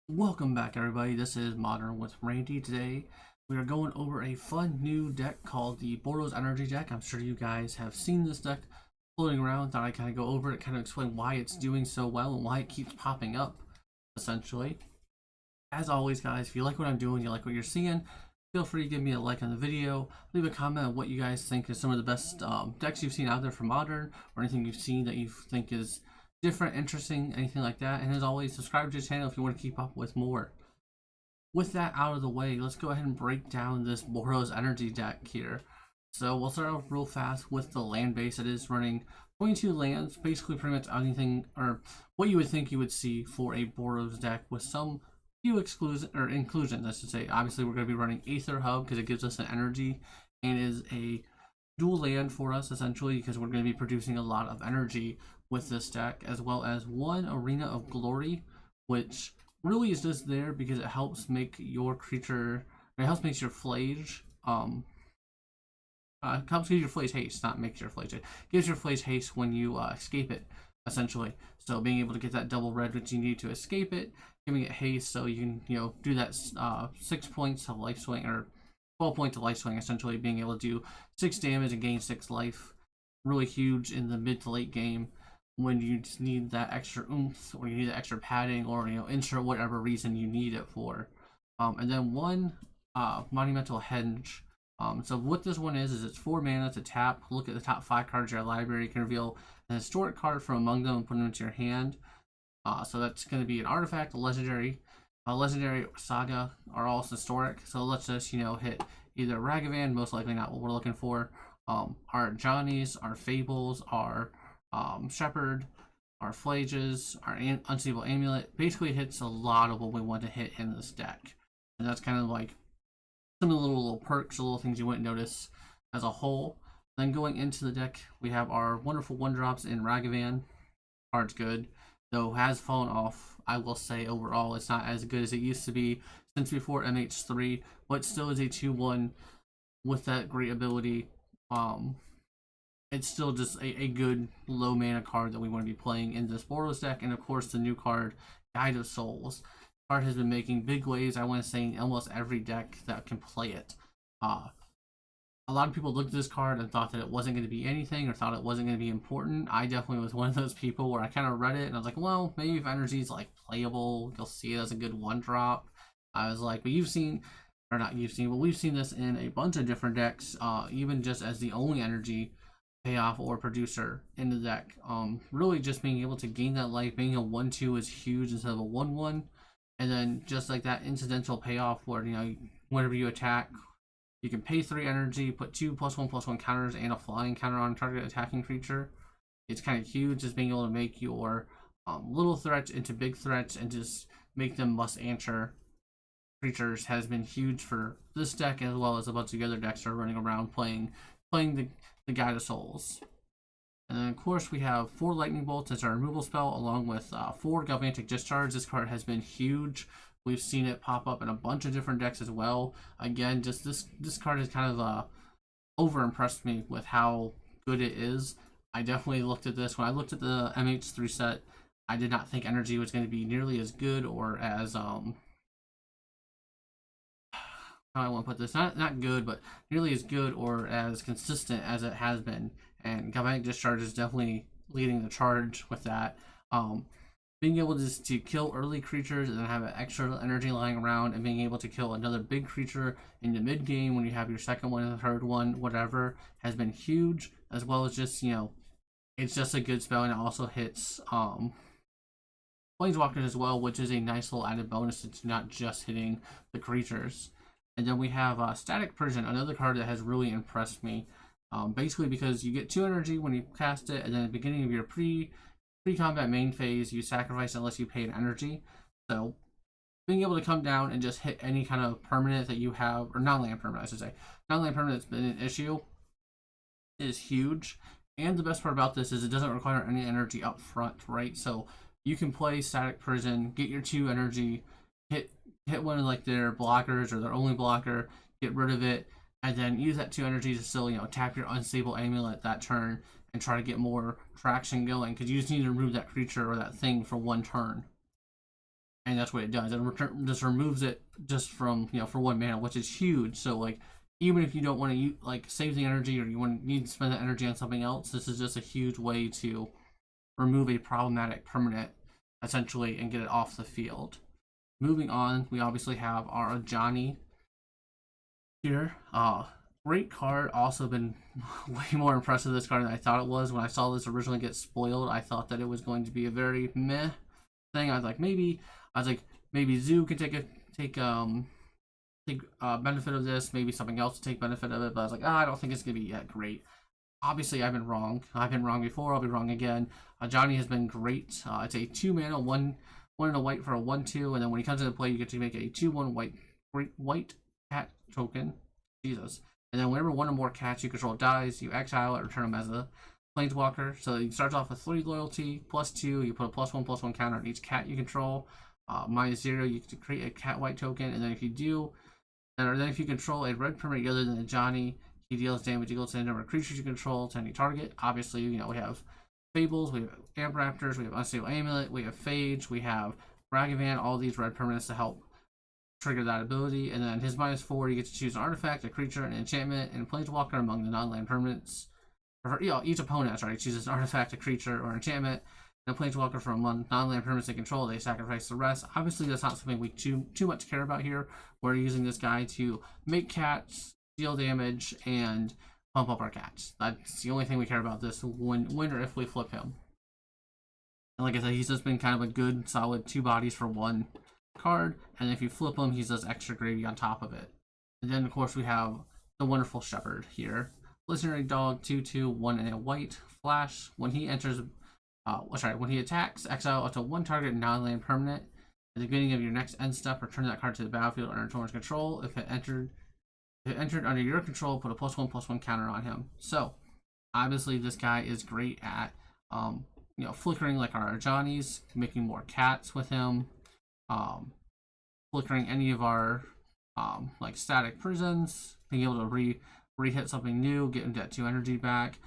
Welcome back, everybody. This is Modern with Randy. Today, we are going over a fun new deck called the Boros Energy deck. I'm sure you guys have seen this deck floating around. Thought I'd kind of go over it, kind of explain why it's doing so well and why it keeps popping up, essentially. As always, guys, if you like what I'm doing, you like what you're seeing, feel free to give me a like on the video. Leave a comment on what you guys think is some of the best decks you've seen out there for Modern, or anything you've seen that you think is different, interesting, anything like that. And as always, subscribe to the channel if you want to keep up with more. With that out of the way, let's go ahead and break down this Boros Energy deck here. So we'll start off real fast with the land base. It is running 22 lands, basically pretty much anything, or what you would think you would see for a Boros deck with some few exclusion or inclusions, I should say. Obviously, we're going to be running Aether Hub because it gives us an energy and is a dual land for us essentially because we're going to be producing a lot of energy with this deck, as well as one Arena of Glory, which really is just there because it helps make your creature, it helps make your Flage, helps give your Flage haste, not makes your Flage haste, gives your Flage haste when you escape it, essentially. So being able to get that double red which you need to escape it, giving it haste so you can, do that 6 points of life swing, or 12 points of life swing, essentially being able to do 6 damage and gain 6 life. Really huge in the mid to late game when you just need that extra oomph, or you need that extra padding, or insert whatever reason you need it for. And then one Monumental Henge. So what this one is it's 4 mana to tap. Look at the top 5 cards of your library. You can reveal an historic card from among them and put them into your hand. So that's going to be an artifact, a legendary saga are all historic. So let's just hit either Ragavan, most likely not what we're looking for. Our Johnnies, our Fables, our Shepherd, our Flages, our Unstable Amulet. Basically hits a lot of what we want to hit in this deck. And that's kind of like some of the little perks, the little things you wouldn't notice as a whole. Then going into the deck, we have our wonderful 1-drops in Ragavan. Card's good, though has fallen off. I will say overall it's not as good as it used to be since before MH3, but still is a 2-1 with that great ability. It's still just a good low mana card that we want to be playing in this Boros deck. And of course the new card, Guide of Souls. Card has been making big waves, I want to say, in almost every deck that can play it. A lot of people looked at this card and thought that it wasn't going to be anything, or thought it wasn't going to be important. I definitely was one of those people where I kind of read it and I was like, well, maybe if energy's like playable, you'll see it as a good 1-drop. I was like, but you've seen, or not you've seen, but we've seen this in a bunch of different decks, even just as the only energy payoff or producer in the deck. Really just being able to gain that life, being a 1-2 is huge instead of a 1-1. And then just like that incidental payoff where, whenever you attack, you can pay 3 energy, put 2 +1/+1 counters and a flying counter on target attacking creature. It's kind of huge, just being able to make your little threats into big threats and just make them must answer creatures has been huge for this deck, as well as a bunch of other decks that are running around playing the Guide of Souls. And then of course we have 4 Lightning Bolts as our removal spell, along with 4 Galvanic Discharge. This card has been huge. We've seen it pop up in a bunch of different decks as well. Again, just this card has kind of over impressed me with how good it is. I definitely looked at this when I looked at the MH3 set. I did not think energy was going to be nearly as good, or as how I want to put this, not good, but nearly as good or as consistent as it has been. And Galvanic Discharge is definitely leading the charge with that. Being able to kill early creatures and then have an extra energy lying around, and being able to kill another big creature in the mid game when you have your second one and the third one, whatever, has been huge. As well as just, it's just a good spell, and it also hits Planeswalkers as well, which is a nice little added bonus. It's not just hitting the creatures. And then we have Static Persian, another card that has really impressed me. Basically because you get 2 energy when you cast it, and then at the beginning of your pre-combat main phase, you sacrifice unless you pay an energy. So being able to come down and just hit any kind of permanent that you have, or non-land permanent, I should say, non-land permanent that's been an issue, is huge. And the best part about this is it doesn't require any energy up front, right? So you can play Static Prison, get your 2 energy, hit one of like their blockers or their only blocker, get rid of it, and then use that 2 energy to still, tap your Unstable Amulet that turn and try to get more traction going, because you just need to remove that creature or that thing for 1 turn. and that's what it does. It just removes it just from for 1 mana, which is huge. So like even if you don't want to like save the energy or you need to spend the energy on something else, this is just a huge way to remove a problematic permanent essentially and get it off the field. Moving on, we obviously have our Ajani here. Great card. Also been way more impressed with this card than I thought it was. When I saw this originally get spoiled, I thought that it was going to be a very meh thing. I was like, maybe Zoo can take benefit of this. Maybe something else to take benefit of it. But I was like, I don't think it's gonna be that great. Obviously, I've been wrong. I've been wrong before. I'll be wrong again. Johnny has been great. It's a 2 mana, one and a white for a 1/2, and then when he comes into play, you get to make a 2/1 white cat token. Jesus. And then whenever one or more cats you control dies, you exile it, return them as a planeswalker. So you start off with 3 loyalty, +2. You put a +1/+1 counter on each cat you control. -0, you can create a cat white token, and then if you do, and then if you control a red permanent other than a Johnny, he deals damage equal to the number of creatures you control to any target. Obviously, we have Fables, we have Amp Raptors, we have Unstable Amulet, we have Phage, we have Ragavan, all these red permanents to help trigger that ability. And then his -4, you get to choose an artifact, a creature, an enchantment, and a planeswalker among the non-land permanents. Each opponent, chooses an artifact, a creature, or an enchantment, and a planeswalker from non-land permanents they control. They sacrifice the rest. Obviously, that's not something we too much care about here. We're using this guy to make cats, deal damage, and pump up our cats. That's the only thing we care about this when or if we flip him. And like I said, he's just been kind of a good, solid 2 bodies for 1 card, and if you flip him, he's just extra gravy on top of it. And then, of course, we have the wonderful Shepherd here. Legendary dog, 2/2, 1 and a white, flash. When he enters, when he attacks, exile up to 1 target non-land permanent. At the beginning of your next end step, return that card to the battlefield under opponent's control. If it entered under your control, put a +1/+1 counter on him. So, obviously, this guy is great at, flickering like our Johnnies, making more cats with him, flickering any of our, like static prisons, being able to re-hit something new, getting that 2 energy back,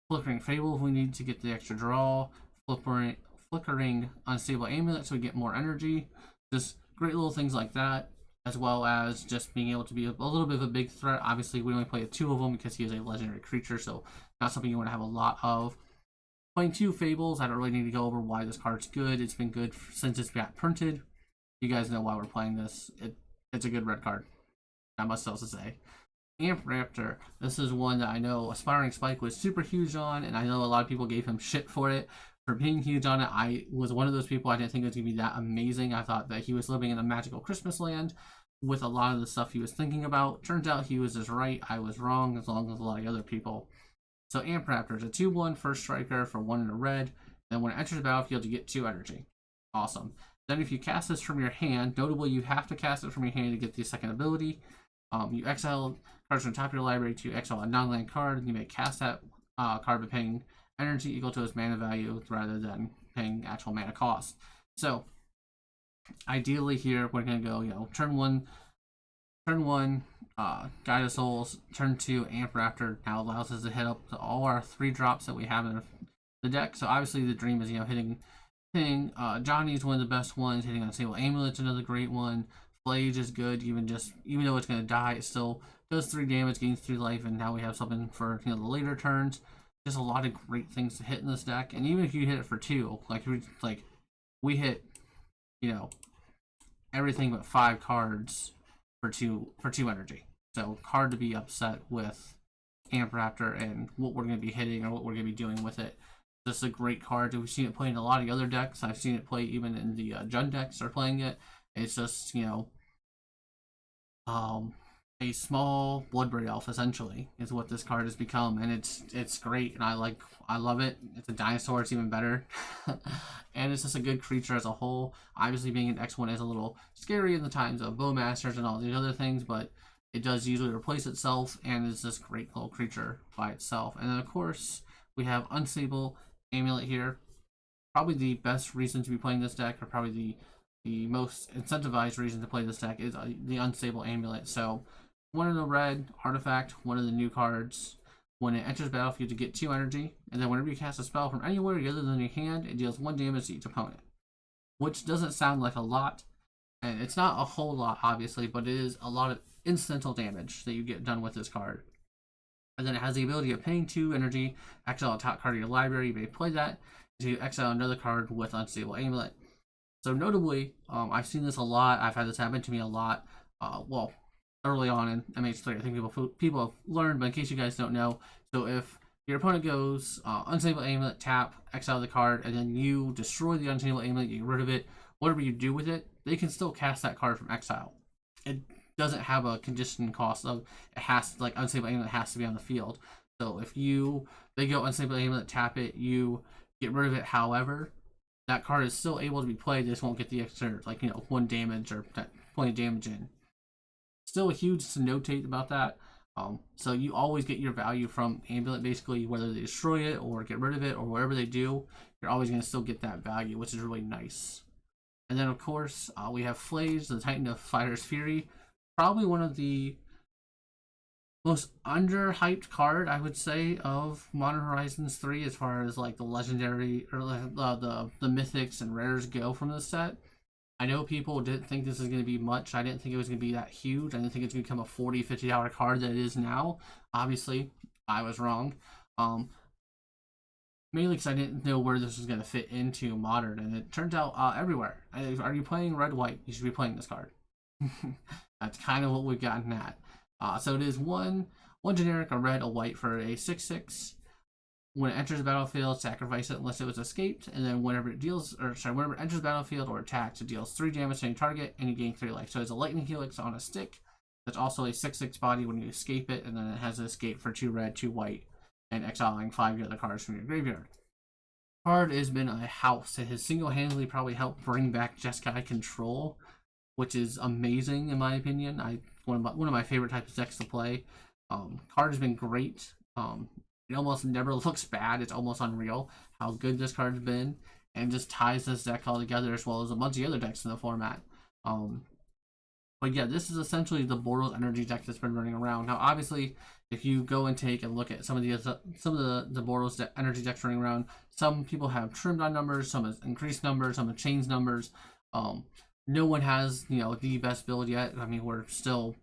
flickering Fable if we need to get the extra draw, flickering Unstable Amulet so we get more energy, just great little things like that. As well as just being able to be a little bit of a big threat. Obviously, we only play 2 of them because he is a legendary creature, so not something you want to have a lot of. Playing 2 Fables, I don't really need to go over why this card's good. It's been good since it's got printed. You guys know why we're playing this. It's a good red card. Not much else to say. Amp Raptor. This is one that I know Aspiring Spike was super huge on, and I know a lot of people gave him shit for it. For being huge on it, I was one of those people. I didn't think it was going to be that amazing. I thought that he was living in a magical Christmas land with a lot of the stuff he was thinking about. Turns out he was just right. I was wrong, as long as a lot of other people. So Amp Raptor is a 2/1 first striker for 1 and a red. Then when it enters the battlefield, you get 2 energy. Awesome. Then if you cast this from your hand, notably you have to cast it from your hand to get the second ability. You exile cards from the top of your library to exile a non-land card, and you may cast that card by paying energy equal to its mana value rather than paying actual mana cost. So ideally here we're gonna go, turn one, Guide of Souls, turn 2, Amp Raptor now allows us to hit up all our 3 drops that we have in the deck. So obviously the dream is hitting Johnny is one of the best ones. Hitting Unstable Amulet's another great one. Phage is good, even though it's gonna die, it still does 3 damage, gains 3 life, and now we have something for the later turns. Just a lot of great things to hit in this deck, and even if you hit it for 2, we hit, everything but 5 cards for 2 energy. So hard to be upset with Amp Raptor and what we're going to be hitting or what we're going to be doing with it. Just a great card. We've seen it play in a lot of other decks. I've seen it play even in the Jund decks are playing it. It's just a small Bloodbraid Elf essentially is what this card has become, and it's great, and I love it. It's a dinosaur, it's even better. And it's just a good creature as a whole. Obviously being an X1 is a little scary in the times of Bowmasters and all these other things, but it does usually replace itself and is this great little creature by itself. And then of course we have Unstable Amulet here. Probably the best reason to be playing this deck, or probably the most incentivized reason to play this deck, is the Unstable Amulet. So 1 in the red artifact, 1 of the new cards. When it enters battlefield, you get 2 energy, and then whenever you cast a spell from anywhere other than your hand, it deals 1 damage to each opponent. which doesn't sound like a lot, and it's not a whole lot, obviously, but it is a lot of incidental damage that you get done with this card. And then it has the ability of paying 2 energy, exile a top card of your library, you may play that, to exile another card with Unstable Amulet. So notably, I've seen this a lot, I've had this happen to me a lot, well, early on in MH3, I think people have learned, but in case you guys don't know, so if your opponent goes Unstable Amulet, tap, exile the card, and then you destroy the Unstable Amulet, you get rid of it, whatever you do with it, they can still cast that card from exile. It doesn't have a condition cost of it has to, like, Unstable Amulet has to be on the field. So if they go Unstable Amulet, tap it, you get rid of it. However, that card is still able to be played. They just won't get the extra, like, 1 damage or point of damage in. Still a huge to notate about that. So you always get your value from Amulet, basically, whether they destroy it or get rid of it or whatever they do, you're always going to still get that value, which is really nice. And then, of course, we have Flays, the Titan of Fire's Fury. Probably one of the most underhyped card, I would say, of Modern Horizons 3 as far as, like, the legendary or the mythics and rares go from this set. I know people didn't think this was going to be much. I didn't think it was going to be that huge. I didn't think it's going to become a $40, $50 card that it is now. Obviously, I was wrong. Mainly because I didn't know where this was going to fit into Modern, and it turns out everywhere. Are you playing red-white? You should be playing this card. That's kind of what we've gotten at. So it is one generic, a red, a white for a 6/6. When it enters the battlefield, sacrifice it unless it was escaped, and then whenever it enters the battlefield or attacks, it deals 3 damage to any target, and you gain 3 life. So it's a lightning helix on a stick. That's also a 6/6 body when you escape it, and then it has an escape for 2 red, 2 white, and exiling 5 of the other cards from your graveyard. Card has been a house. It has single-handedly probably helped bring back Jeskai Control, which is amazing in my opinion. One of my favorite types of decks to play. Card has been great. It almost never looks bad. It's almost unreal how good this card's been, and just ties this deck all together as well as a bunch of other decks in the format. But yeah, this is essentially the Boros energy deck that's been running around. Now, obviously, if you go and take and look at some of the Boros energy decks running around, some people have trimmed on numbers, some have increased numbers, some have changed numbers. No one has the best build yet. I mean, we're still,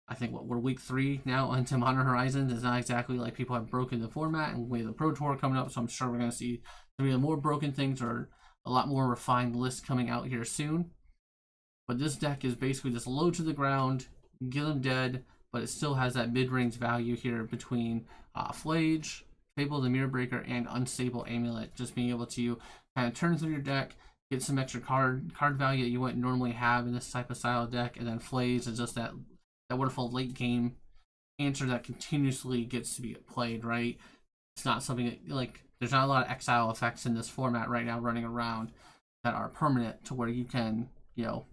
I think we're week 3 now into Modern Horizons. It's not exactly like people have broken the format, and we have the Pro Tour coming up, so I'm sure we're going to see some more broken things or a lot more refined lists coming out here soon. But this deck is basically just low to the ground, get them dead, but it still has that mid-range value here between Flage, Fable the Mirror Breaker, and Unstable Amulet. Just being able to kind of turn through your deck, get some extra card value that you wouldn't normally have in this type of style deck, and then Flage is just that wonderful late game answer that continuously gets to be played, right? It's not something that, like, there's not a lot of exile effects in this format right now running around that are permanent to where you can, you're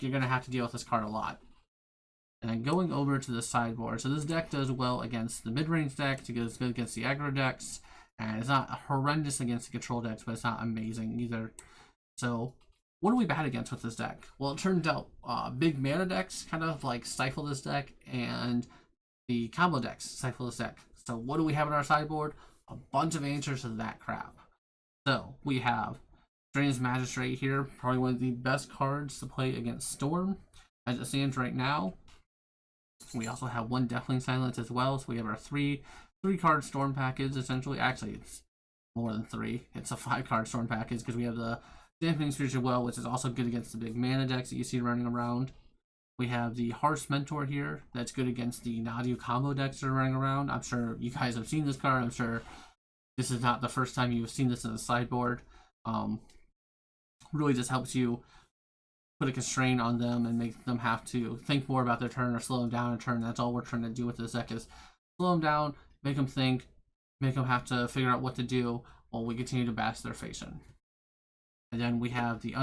going to have to deal with this card a lot. And then going over to the sideboard. So this deck does well against the mid-range decks. It goes good against the aggro decks. And it's not horrendous against the control decks, but it's not amazing either. So what are we bad against with this deck? Well, it turns out big mana decks kind of like stifle this deck, and the combo decks stifle this deck. So what do we have in our sideboard? A bunch of answers to that crap. So we have Strange Magistrate here, probably one of the best cards to play against Storm as it stands right now. We also have 1 Deafening Silence as well, so we have our 3 card Storm package essentially. Actually, it's more than 3. It's a 5 card Storm package because we have the Dampening Spiritual Well, which is also good against the big mana decks that you see running around. We have the Harsh Mentor here, that's good against the Nadu combo decks that are running around. I'm sure you guys have seen this card. I'm sure this is not the first time you've seen this in the sideboard. Really just helps you put a constraint on them and make them have to think more about their turn or slow them down a turn. That's all we're trying to do with this deck, is slow them down, make them think, make them have to figure out what to do while we continue to bash their face in. And then we have the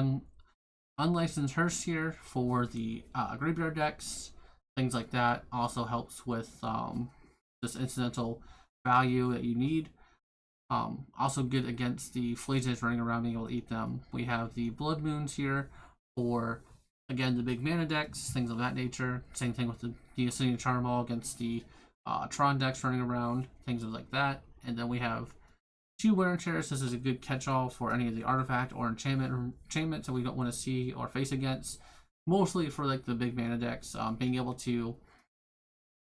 Unlicensed Hearse here for the graveyard decks, things like that. Also helps with this incidental value that you need. Also good against the Flages running around, being able to eat them. We have the Blood Moons here for, again, the big mana decks, things of that nature. Same thing with the Ascending Charm against the Tron decks running around, things like that. And then we have 2 wear and tears. This is a good catch-all for any of the artifact or enchantments that we don't want to see or face against. Mostly for like the big mana decks, being able to,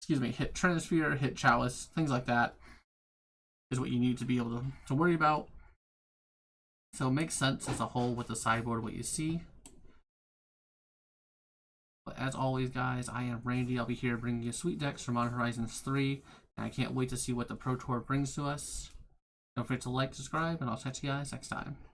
hit Transfear, hit Chalice, things like that is what you need to be able to worry about. So it makes sense as a whole with the sideboard what you see. But as always, guys, I am Randy. I'll be here bringing you sweet decks from Modern Horizons 3. And I can't wait to see what the Pro Tour brings to us. Don't forget to like, subscribe, and I'll catch you guys next time.